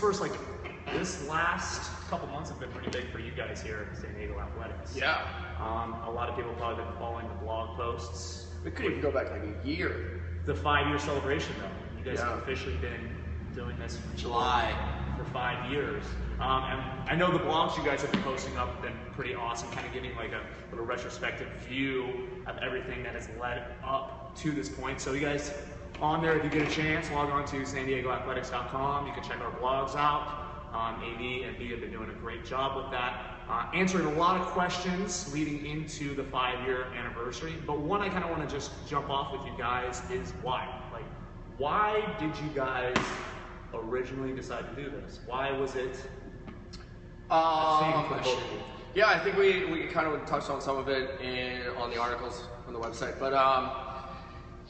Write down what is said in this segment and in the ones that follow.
first, like, this last couple months have been pretty big for you guys here at San Diego Athletics. Yeah. A lot of people have probably been following the blog posts. We could even go back like a year. The 5-year celebration, though. You guys have officially been doing this July for 5 years. And I know the blogs you guys have been posting up have been pretty awesome, kind of giving like a little retrospective view of everything that has led up to this point. So you guys on there, if you get a chance, log on to SanDiegoAthletics.com. You can check our blogs out. AD and B have been doing a great job with that, answering a lot of questions leading into the 5-year anniversary. But one I kind of want to just jump off with you guys is why? Like, why did you guys originally decide to do this? Why was it a thing? Yeah, I think we kind of touched on some of it on the articles on the website, but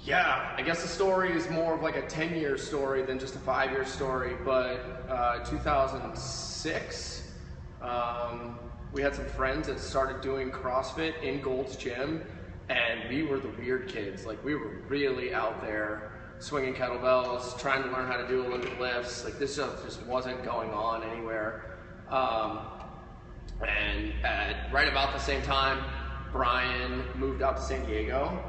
yeah, I guess the story is more of like a 10-year story than just a 5-year story. But 2006, we had some friends that started doing CrossFit in Gold's Gym, and we were the weird kids. Like, we were really out there swinging kettlebells, trying to learn how to do Olympic lifts. Like, this stuff just wasn't going on anywhere. And right about the same time, Brian moved out to San Diego,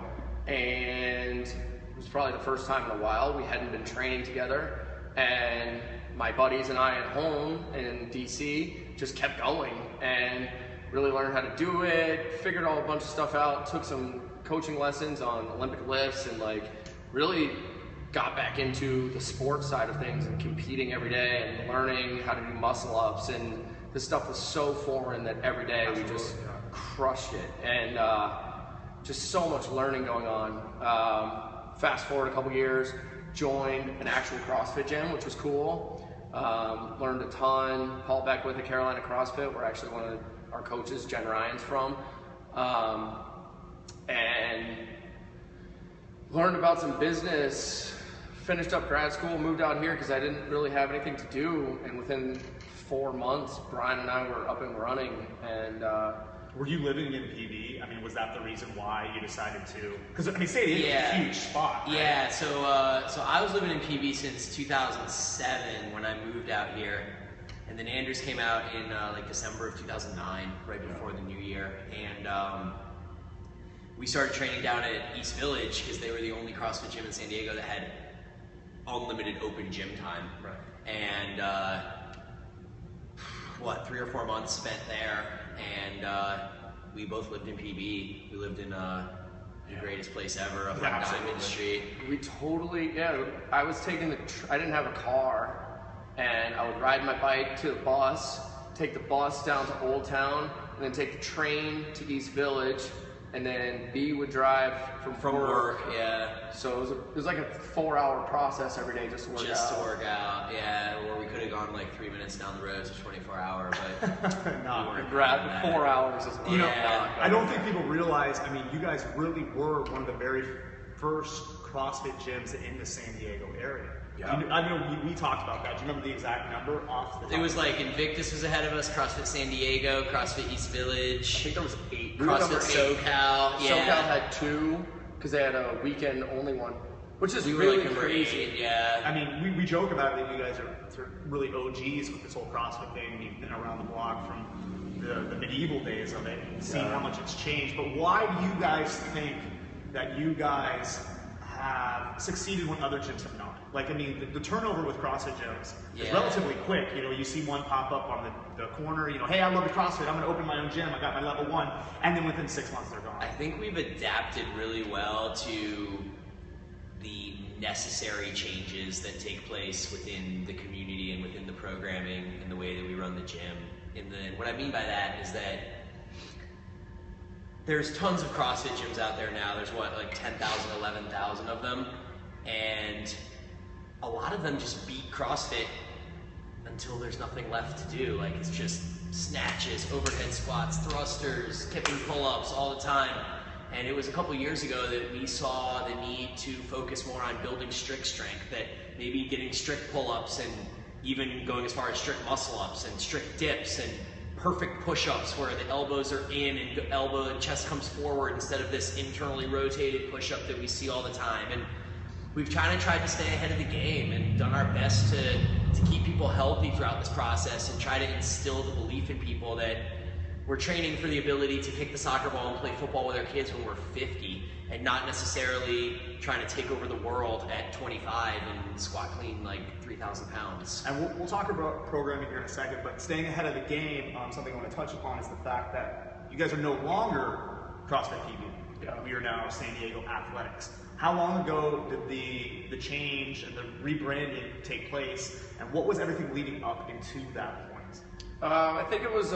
and it was probably the first time in a while we hadn't been training together, and my buddies and I at home in DC just kept going and really learned how to do it, figured a bunch of stuff out, took some coaching lessons on Olympic lifts, and like really got back into the sports side of things and competing every day and learning how to do muscle ups, and this stuff was so foreign that every day we just crushed it, and just so much learning going on. Fast forward a couple years, joined an actual CrossFit gym, which was cool. Learned a ton. Paul Beckwith at Carolina CrossFit, where actually one of our coaches, Jen Ryan's from. And learned about some business, finished up grad school, moved out here because I didn't really have anything to do, and within 4 months, Brian and I were up and running, and were you living in PV? I mean, was that the reason why you decided to? Because I mean, San Diego is a huge spot. Right? Yeah. So I was living in PV since 2007 when I moved out here, and then Andrews came out in like December of 2009, right before the new year, and we started training down at East Village because they were the only CrossFit gym in San Diego that had unlimited open gym time. Right. And 3 or 4 months spent there, and we both lived in PB. We lived in the greatest place ever up on Diamond Street. We totally, I was taking I didn't have a car, and I would ride my bike to the bus, take the bus down to Old Town, and then take the train to East Village, and then B would drive from work. Yeah. So it was like a 4-hour process every day just to work out. Yeah. Or we could have gone like 3 minutes down the road to 24-hour, but no, 4 hours is you know. I don't think people realize. I mean, you guys really were one of the very first CrossFit gyms in the San Diego area. Yeah. I know we talked about that. Do you remember the exact number off the top? It was like Invictus was ahead of us, CrossFit San Diego, CrossFit East Village. I think there was 8. CrossFit SoCal. Yeah. SoCal had 2 because they had a weekend only one, which is really crazy. Yeah. I mean, we joke about it that you guys are really OGs with this whole CrossFit thing. You've been around the block from the medieval days of it and seen how much it's changed. But why do you guys think that you guys have succeeded when other gyms have not? Like, I mean, the turnover with CrossFit gyms is relatively quick. You know, you see one pop up on the corner, you know, hey, I love the CrossFit, I'm going to open my own gym, I got my level 1, and then within 6 months they're gone. I think we've adapted really well to the necessary changes that take place within the community and within the programming and the way that we run the gym. And what I mean by that is that there's tons of CrossFit gyms out there now. There's like 10,000, 11,000 of them, and a lot of them just beat CrossFit until there's nothing left to do. Like, it's just snatches, overhead squats, thrusters, kipping pull-ups all the time. And it was a couple years ago that we saw the need to focus more on building strict strength, that maybe getting strict pull-ups and even going as far as strict muscle-ups and strict dips and perfect push-ups where the elbows are in and the elbow and chest comes forward instead of this internally rotated push-up that we see all the time. And we've tried to stay ahead of the game and done our best to to keep people healthy throughout this process and try to instill the belief in people that we're training for the ability to kick the soccer ball and play football with our kids when we're 50, and not necessarily trying to take over the world at 25 and squat clean like 3,000 pounds. And we'll talk about programming here in a second, but staying ahead of the game, something I want to touch upon is the fact that you guys are no longer CrossFit PB. Yeah. We are now San Diego Athletics. How long ago did the change and the rebranding take place, and what was everything leading up into that point? I think it was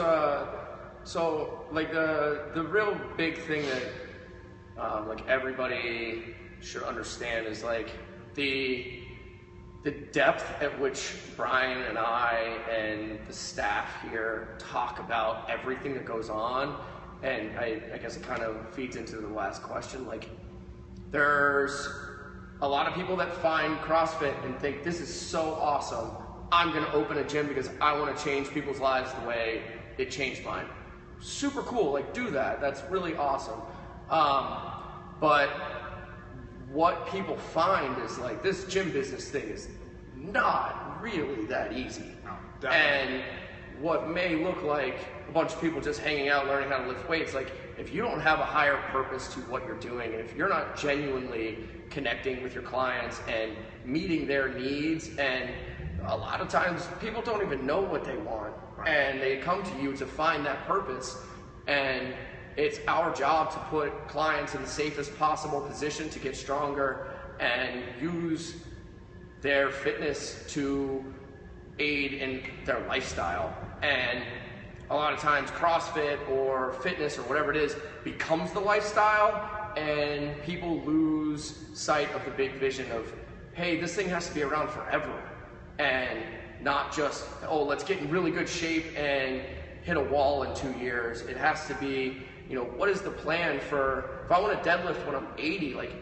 so like the real big thing that like everybody should understand is like the depth at which Brian and I and the staff here talk about everything that goes on, and I guess it kind of feeds into the last question. Like, there's a lot of people that find CrossFit and think this is so awesome. I'm gonna open a gym because I want to change people's lives the way it changed mine. Super cool, like do that. That's really awesome. But what people find is like this gym business thing is not really that easy. No, definitely. And what may look like a bunch of people just hanging out learning how to lift weights, like if you don't have a higher purpose to what you're doing, and if you're not genuinely connecting with your clients and meeting their needs, and a lot of times people don't even know what they want, and they come to you to find that purpose, and it's our job to put clients in the safest possible position to get stronger and use their fitness to aid in their lifestyle. And a lot of times CrossFit or fitness or whatever it is becomes the lifestyle, and people lose sight of the big vision of, hey, this thing has to be around forever, and not just, oh, let's get in really good shape and hit a wall in 2 years. It has to be, you know, what is the plan for, if I want to deadlift when I'm 80, like,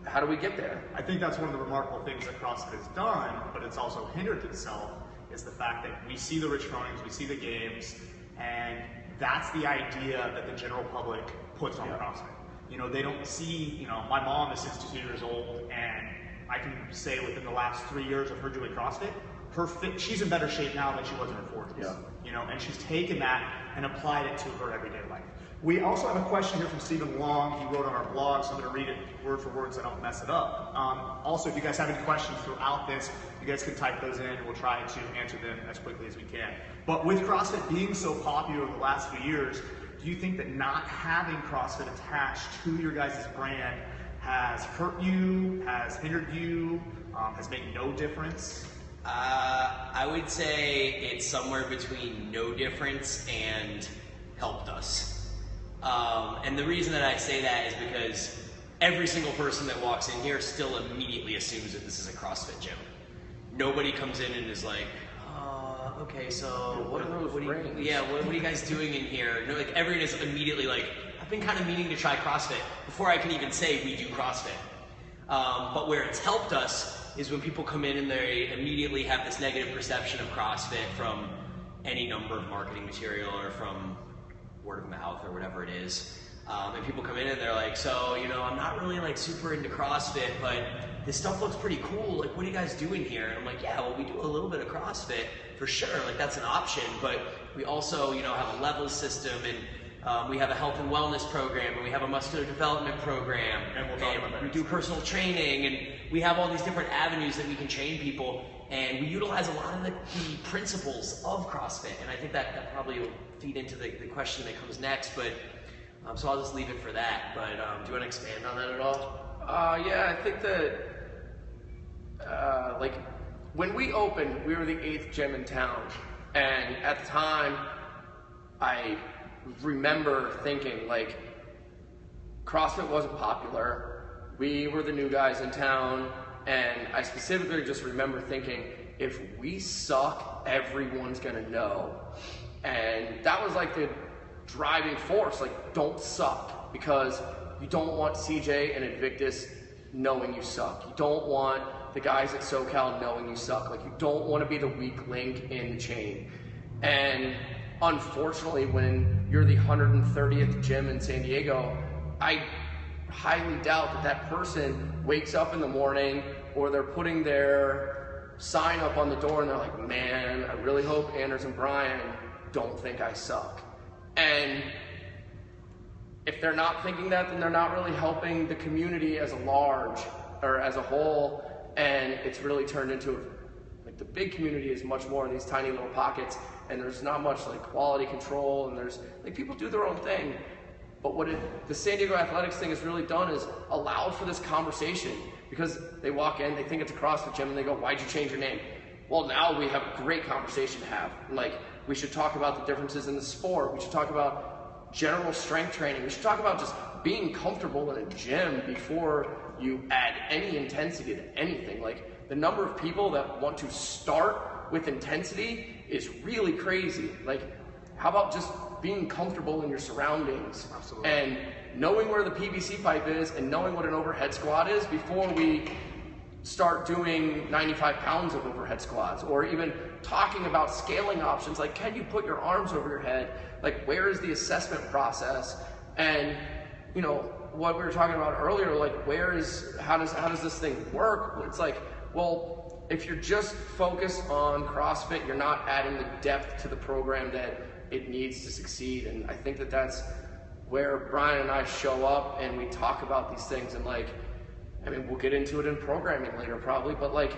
how do we get there? I think that's one of the remarkable things that CrossFit has done, but it's also hindered itself, is the fact that we see the Rich Fronings, we see the games, and that's the idea that the general public puts on CrossFit. You know, they don't see, you know, my mom is 62 years old, and I can say within the last 3 years of her doing CrossFit, she's in better shape now than she was in her 40s. Yeah. You know, and she's taken that and applied it to her everyday life. We also have a question here from Stephen Long. He wrote on our blog, so I'm going to read it word for word so I don't mess it up. Also, if you guys have any questions throughout this, you guys can type those in, and we'll try to answer them as quickly as we can. But with CrossFit being so popular over the last few years, do you think that not having CrossFit attached to your guys' brand has hurt you, has hindered you, has made no difference? I would say it's somewhere between no difference and helped us. And the reason that I say that is because every single person that walks in here still immediately assumes that this is a CrossFit gym. Nobody comes in and is like, okay, so what are you guys doing in here? No, like everyone is immediately like, I've been kind of meaning to try CrossFit before I can even say we do CrossFit. But where it's helped us is when people come in and they immediately have this negative perception of CrossFit from any number of marketing material or from word of mouth or whatever it is. And people come in and they're like, so, you know, I'm not really like super into CrossFit, but this stuff looks pretty cool. Like, what are you guys doing here? And I'm like, yeah, well, we do a little bit of CrossFit for sure. Like, that's an option, but we also, you know, have a levels system, and we have a health and wellness program, and we have a muscular development program, And we'll talk about that. we do personal training, and we have all these different avenues that we can train people, and we utilize a lot of the principles of CrossFit, and I think that probably will feed into the question that comes next, but so I'll just leave it for that. But do you want to expand on that at all? Yeah, I think that like when we opened, we were the 8th gym in town, and at the time, I remember thinking like CrossFit wasn't popular. We were the new guys in town, and I specifically just remember thinking, if we suck, everyone's gonna know. And that was like the driving force, like don't suck, because you don't want CJ and Invictus knowing you suck. You don't want the guys at SoCal knowing you suck. Like, you don't want to be the weak link in the chain. And unfortunately, when you're the 130th gym in San Diego, I highly doubt that that person wakes up in the morning, or they're putting their sign up on the door and they're like, man, I really hope Anders and Brian don't think I suck. And if they're not thinking that, then they're not really helping the community as a large, or as a whole, and it's really turned into, like, the big community is much more in these tiny little pockets, and there's not much like quality control, and there's, like, people do their own thing. But what the San Diego Athletics thing has really done is allowed for this conversation, because they walk in, they think it's a CrossFit gym, and they go, why'd you change your name? Well, now we have a great conversation to have. Like, we should talk about the differences in the sport. We should talk about general strength training. We should talk about just being comfortable in a gym before you add any intensity to anything. Like, the number of people that want to start with intensity is really crazy. Like, how about just being comfortable in your surroundings? Absolutely. And knowing where the PVC pipe is and knowing what an overhead squat is before we start doing 95 pounds of overhead squats, or even talking about scaling options, like, can you put your arms over your head? Like, where is the assessment process? And, you know, what we were talking about earlier, like, how does this thing work? It's like, well, if you're just focused on CrossFit, you're not adding the depth to the program that it needs to succeed. And I think that that's where Brian and I show up and we talk about these things. And, like, I mean, we'll get into it in programming later probably, but, like,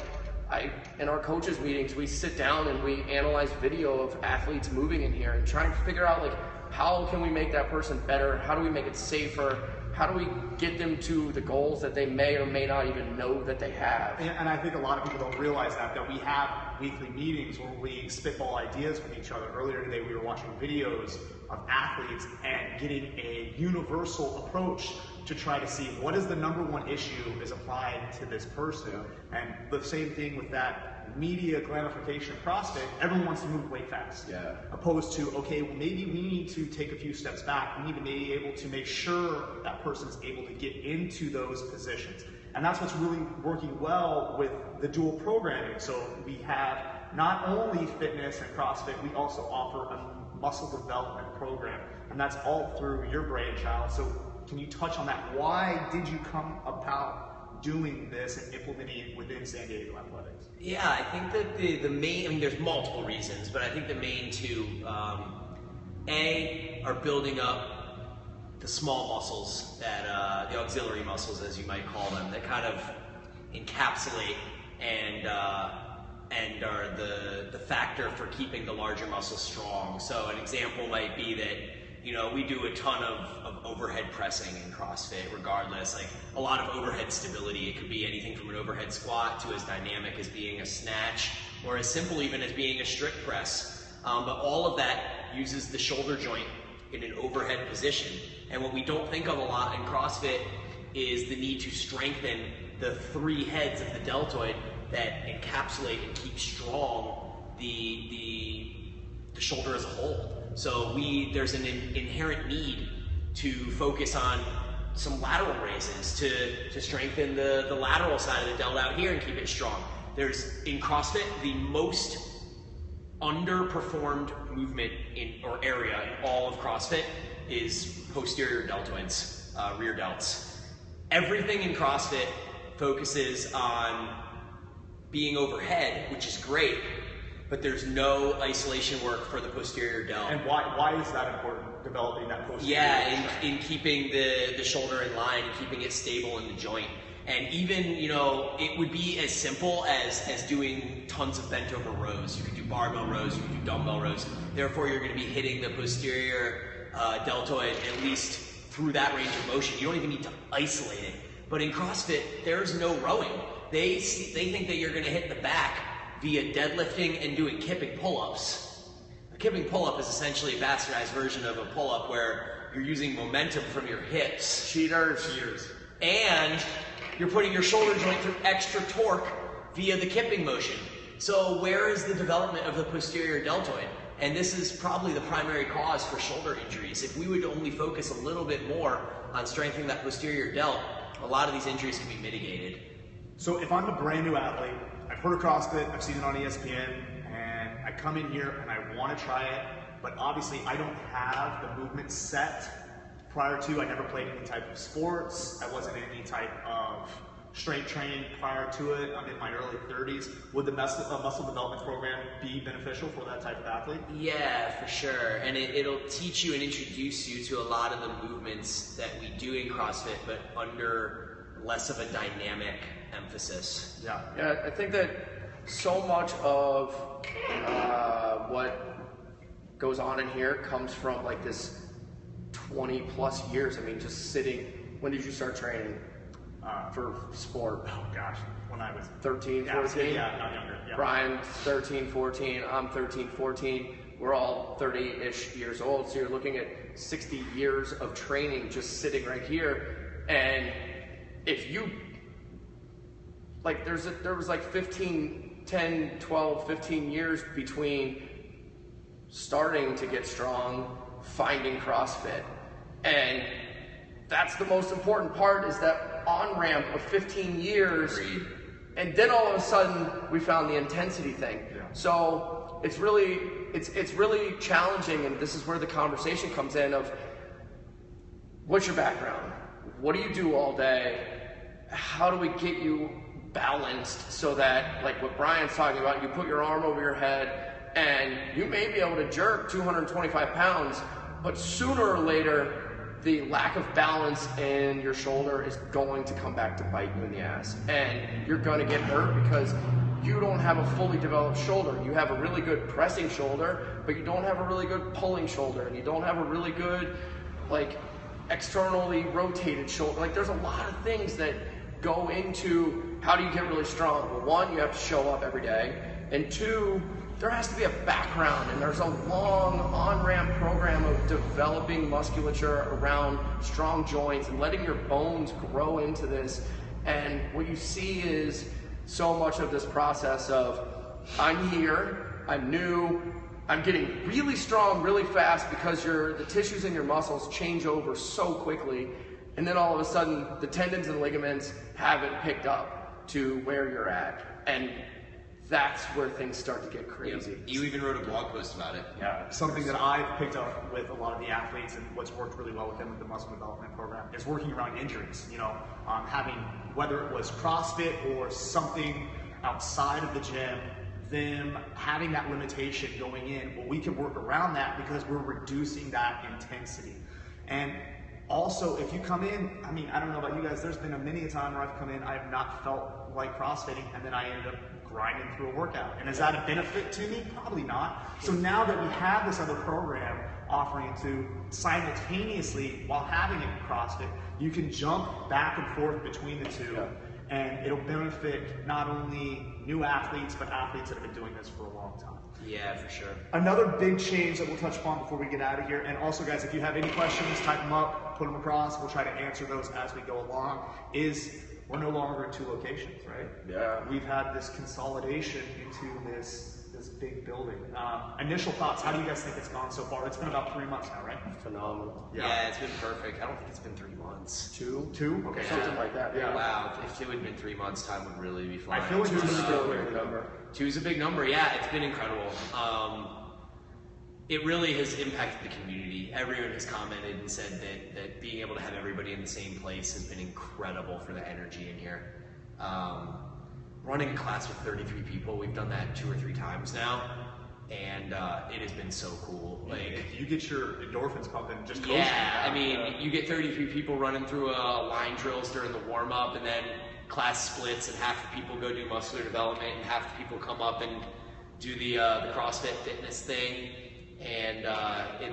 in our coaches meetings, we sit down and we analyze video of athletes moving in here and try and figure out, like, how can we make that person better? How do we make it safer? How do we get them to the goals that they may or may not even know that they have? And I think a lot of people don't realize that we have weekly meetings where we spitball ideas with each other. Earlier today, we were watching videos of athletes and getting a universal approach to try to see what is the number one issue is applied to this person. And the same thing with that media gamification of CrossFit, everyone wants to move weight fast. Yeah. Opposed to, okay, well, maybe we need to take a few steps back. We need to be able to make sure that person is able to get into those positions. And that's what's really working well with the dual programming. So we have not only fitness and CrossFit, we also offer a muscle development program. And that's all through your brainchild. So can you touch on that? Why did you come about doing this and implementing it within San Diego Athletics? Yeah, I think that the main, I mean, there's multiple reasons, but I think the main two, are building up the small muscles, that the auxiliary muscles, as you might call them, that kind of encapsulate and are the factor for keeping the larger muscles strong. So an example might be that, you know, we do a ton of overhead pressing in CrossFit regardless, like a lot of overhead stability. It could be anything from an overhead squat to as dynamic as being a snatch, or as simple even as being a strict press. But all of that uses the shoulder joint in an overhead position. And what we don't think of a lot in CrossFit is the need to strengthen the three heads of the deltoid that encapsulate and keep strong the shoulder as a whole. So there's an inherent need to focus on some lateral raises to strengthen the lateral side of the delt out here and keep it strong. There's, in CrossFit, the most underperformed movement or area in all of CrossFit is posterior deltoids, rear delts. Everything in CrossFit focuses on being overhead, which is great, but there's no isolation work for the posterior delt. And why is that important, developing that posterior? Yeah, in keeping the shoulder in line and keeping it stable in the joint. And even, you know, it would be as simple as doing tons of bent over rows. You could do barbell rows, you could do dumbbell rows. Therefore, you're going to be hitting the posterior deltoid at least through that range of motion. You don't even need to isolate it. But in CrossFit, there's no rowing. They think that you're going to hit the back via deadlifting and doing kipping pull-ups. A kipping pull-up is essentially a bastardized version of a pull-up where you're using momentum from your hips. Cheaters. And you're putting your shoulder joint through extra torque via the kipping motion. So where is the development of the posterior deltoid? And this is probably the primary cause for shoulder injuries. If we would only focus a little bit more on strengthening that posterior delt, a lot of these injuries can be mitigated. So if I'm a brand new athlete, I've heard of CrossFit, I've seen it on ESPN, and I come in here and I want to try it, but obviously I don't have the movement set. Prior to, I never played any type of sports. I wasn't in any type of strength training prior to it. I'm in my early 30s. Would the muscle development program be beneficial for that type of athlete? Yeah, for sure. And it'll teach you and introduce you to a lot of the movements that we do in CrossFit, but under less of a dynamic emphasis. Yeah. Yeah, I think that so much of what goes on in here comes from like this 20 plus years. I mean, just sitting. When did you start training for sport? Oh gosh, when I was 13, 14? Yeah, not younger. Yeah. Brian's 13, 14. I'm 13, 14. We're all 30-ish years old. So you're looking at 60 years of training just sitting right here. And if you, like, there was like 10, 12, 15 years between starting to get strong, finding CrossFit. And that's the most important part, is that on-ramp of 15 years. Agreed. And then all of a sudden we found the intensity thing. Yeah. So it's really challenging, and this is where the conversation comes in of, what's your background? What do you do all day? How do we get you balanced so that, like what Brian's talking about, you put your arm over your head and you may be able to jerk 225 pounds, but sooner or later, the lack of balance in your shoulder is going to come back to bite you in the ass. And you're going to get hurt because you don't have a fully developed shoulder. You have a really good pressing shoulder, but you don't have a really good pulling shoulder, and you don't have a really good, like, externally rotated shoulder. Like, there's a lot of things that go into how do you get really strong. Well, one, you have to show up every day, and two, there has to be a background, and there's a long on-ramp program of developing musculature around strong joints and letting your bones grow into this. And what you see is so much of this process of, I'm here, I'm new, I'm getting really strong really fast because the tissues in your muscles change over so quickly, and then all of a sudden the tendons and ligaments haven't picked up to where you're at. And that's where things start to get crazy. You even wrote a blog post about it. Yeah, something that I've picked up with a lot of the athletes, and what's worked really well with them with the muscle development program, is working around injuries. You know, having, whether it was CrossFit or something outside of the gym, them having that limitation going in, well, we can work around that because we're reducing that intensity. And also, if you come in, I mean, I don't know about you guys, there's been many a time where I've come in, I have not felt like CrossFitting, and then I ended up grinding through a workout. And is that a benefit to me? Probably not. So now that we have this other program offering it to simultaneously, while having it in CrossFit, you can jump back and forth between the two, and it'll benefit not only new athletes, but athletes that have been doing this for a long time. Yeah, for sure. Another big change that we'll touch upon before we get out of here, and also guys, if you have any questions, type them up, put them across, we'll try to answer those as we go along, is we're no longer in 2 locations, right? Yeah. We've had this consolidation into this big building. Initial thoughts, how do you guys think it's gone so far? It's been about 3 months now, right? Phenomenal. Yeah, it's been perfect. I don't think it's been 3 months. 2? 2? Okay. Something like that. Yeah. Wow, if it would have been 3 months, time would really be flying. I feel like 2 is Still still a big number. 2 is a big number. Yeah, it's been incredible. It really has impacted the community. Everyone has commented and said that being able to have everybody in the same place has been incredible for the energy in here. Running a class with 33 people, we've done that 2 or 3 times now, and it has been so cool. Like, you get your endorphins pumping just coasting. yeah, I mean, you get 33 people running through line drills during the warm-up, and then class splits, and half the people go do muscular development, and half the people come up and do the CrossFit fitness thing. And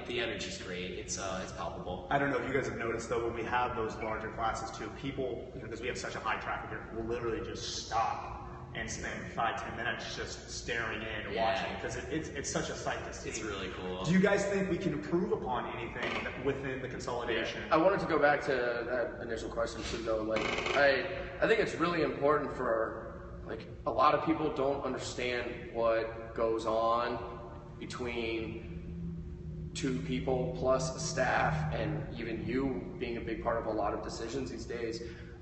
the energy's great. It's palpable. I don't know if you guys have noticed though, when we have those larger classes too, people, because we have such a high traffic here, will literally just stop and spend 5-10 minutes just staring in and watching, because it's such a sight to see. It's really cool. Do you guys think we can improve upon anything within the consolidation? I wanted to go back to that initial question too, though. Like, I think it's really important for, like, a lot of people don't understand what goes on between 2 people plus a staff, and even you being a big part of a lot of decisions these days.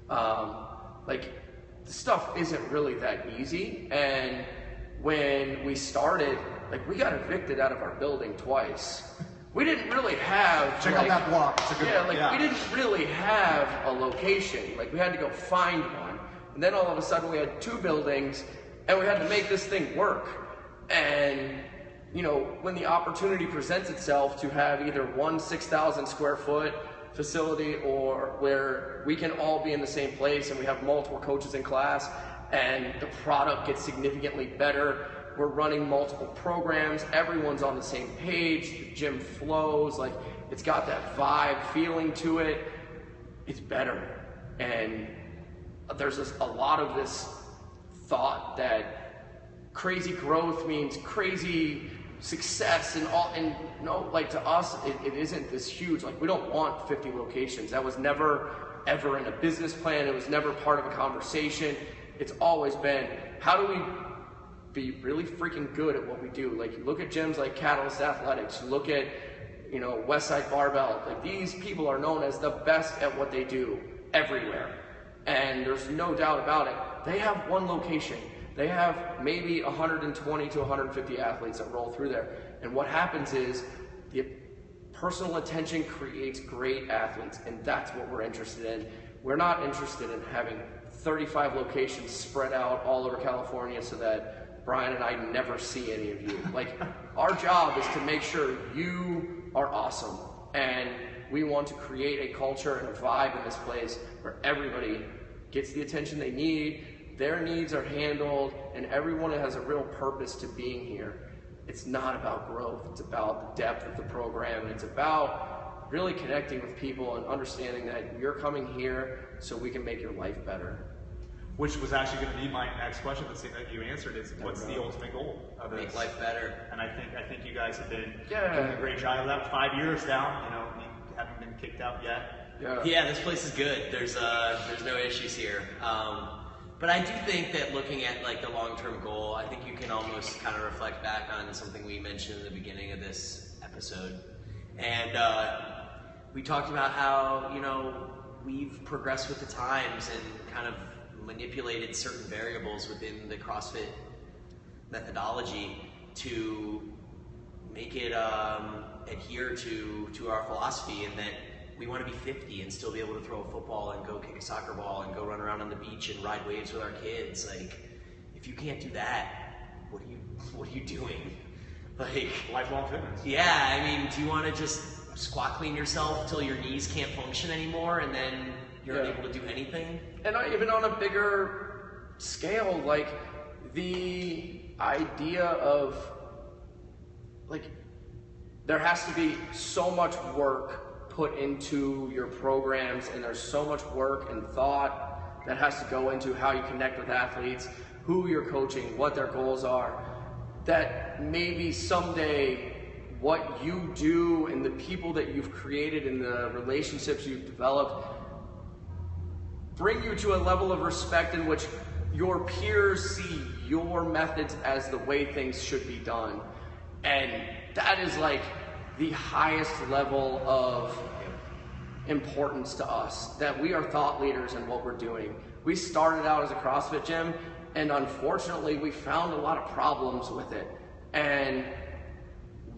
Like, the stuff isn't really that easy. And when we started, like, we got evicted out of our building twice. We didn't really have, Check out that block. It's a good one. we didn't really have a location. Like, we had to go find one. And then all of a sudden we had 2 buildings, and we had to make this thing work. And you know, when the opportunity presents itself to have either one 6,000 square foot facility, or where we can all be in the same place and we have multiple coaches in class and the product gets significantly better, we're running multiple programs, everyone's on the same page, the gym flows, like it's got that vibe feeling to it, it's better. And there's a lot of this thought that crazy growth means crazy success and all, and no, like to us, it isn't this huge. Like, we don't want 50 locations. That was never ever in a business plan. It was never part of a conversation. It's always been, how do we be really freaking good at what we do? Like, you look at gyms like Catalyst Athletics, you look at, you know, Westside Barbell, like these people are known as the best at what they do everywhere. And there's no doubt about it. They have one location. They have maybe 120 to 150 athletes that roll through there. And what happens is the personal attention creates great athletes, and that's what we're interested in. We're not interested in having 35 locations spread out all over California so that Brian and I never see any of you. Like, our job is to make sure you are awesome, and we want to create a culture and a vibe in this place where everybody gets the attention they need, their needs are handled, and everyone has a real purpose to being here. It's not about growth, it's about the depth of the program, and it's about really connecting with people and understanding that you're coming here so we can make your life better. Which was actually going to be my next question. The thing that you answered is, what's the ultimate goal of this? Make life better. And I think you guys have been doing a great job of that. 5 years now, you know, you haven't been kicked out yet. Yeah, this place is good. There's no issues here. But I do think that looking at like the long-term goal, I think you can almost kind of reflect back on something we mentioned in the beginning of this episode. And we talked about how, you know, we've progressed with the times and kind of manipulated certain variables within the CrossFit methodology to make it adhere to our philosophy, and that we want to be 50 and still be able to throw a football and go kick a soccer ball and go run around on the beach and ride waves with our kids. Like, if you can't do that, what are you doing? Like, Lifelong fitness. Yeah, I mean, do you want to just squat clean yourself till your knees can't function anymore and then you're unable to do anything? And even on a bigger scale, like the idea of, like, there has to be so much work put into your programs, and there's so much work and thought that has to go into how you connect with athletes, who you're coaching, what their goals are, that maybe someday what you do and the people that you've created and the relationships you've developed bring you to a level of respect in which your peers see your methods as the way things should be done. And that is like the highest level of importance to us, that we are thought leaders in what we're doing. We started out as a CrossFit gym, and unfortunately we found a lot of problems with it. And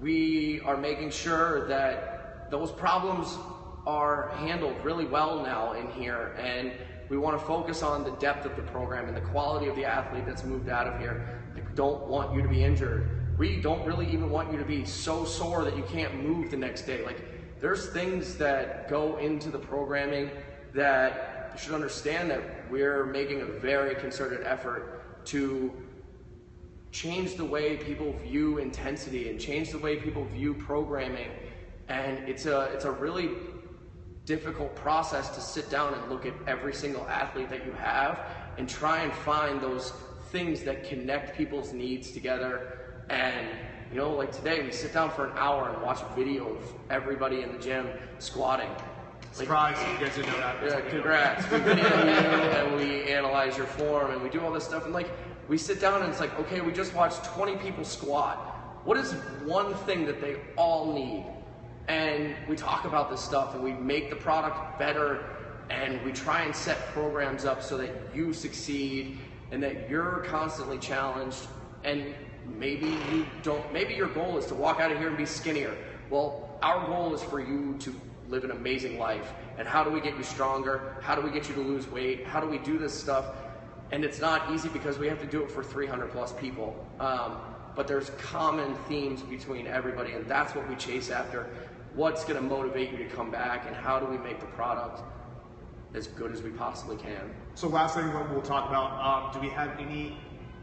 we are making sure that those problems are handled really well now in here, and we want to focus on the depth of the program and the quality of the athlete that's moved out of here. We don't want you to be injured. We don't really even want you to be so sore that you can't move the next day. Like, there's things that go into the programming that you should understand that we're making a very concerted effort to change the way people view intensity and change the way people view programming. And it's a really difficult process to sit down and look at every single athlete that you have and try and find those things that connect people's needs together. And, you know, like today, we sit down for an hour and watch a video of everybody in the gym squatting. Surprise, you guys didn't know that. Yeah, congrats. We video you, and we analyze your form, and we do all this stuff. And, like, we sit down and it's like, okay, we just watched 20 people squat. What is one thing that they all need? And we talk about this stuff, and we make the product better, and we try and set programs up so that you succeed and that you're constantly challenged. And maybe you don't, maybe your goal is to walk out of here and be skinnier. Well, our goal is for you to live an amazing life. And how do we get you stronger? How do we get you to lose weight? How do we do this stuff? And it's not easy because we have to do it for 300 plus people. But there's common themes between everybody, and that's what we chase after. What's going to motivate you to come back, and how do we make the product as good as we possibly can? So last thing that we'll talk about, do we have any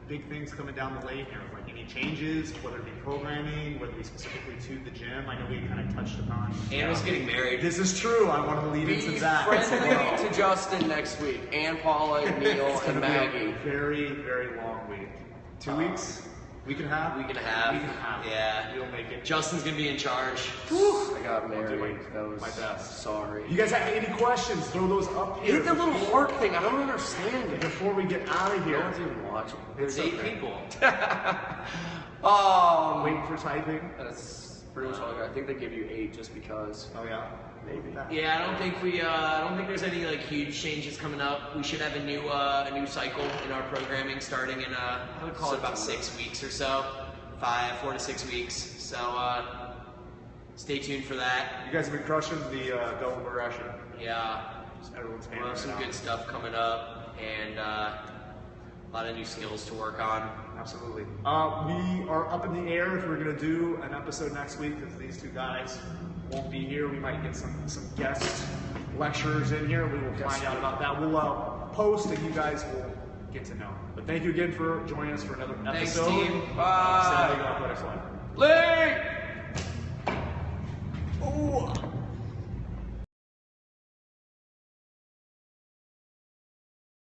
big things coming down the lane here? Like any changes, whether it be programming, whether it be specifically to the gym? I know we kind of touched upon. Anna's getting married. This is true. I want to lead Be into that. as well. friendly to Justin next week, and Paula, and Neil, It's and gonna be a Maggie. very, very long week. 2 weeks? Week and a half? Week and a half. Week and a half. Yeah. You'll make it. Justin's gonna be in charge. I got I'll do married. That was my best. Sorry. You guys have any questions? Throw those up here. Hit the little heart thing. I don't understand it. before we get out of No here. one's even watching. There's It's 8 okay. people. Waiting for typing. That's pretty much all I got. I think they give you 8 just because. Oh yeah. Maybe. Yeah, I don't think there's any like huge changes coming up. We should have a new cycle in our programming starting in I would call it about 6 weeks or so, 4 to 6 weeks. So stay tuned for that. You guys have been crushing the double progression. Yeah, Just everyone's we'll have some hammering it good stuff coming up and a lot of new skills to work on. out. Absolutely. We are up in the air if we're going to do an episode next week because these two guys won't be here. We might get some guest lecturers in here. We will find out about that. We'll post and you guys will get to know. But thank you again for joining us for another Thanks, episode. team. Bye. Bye. Lee! Late. Oh.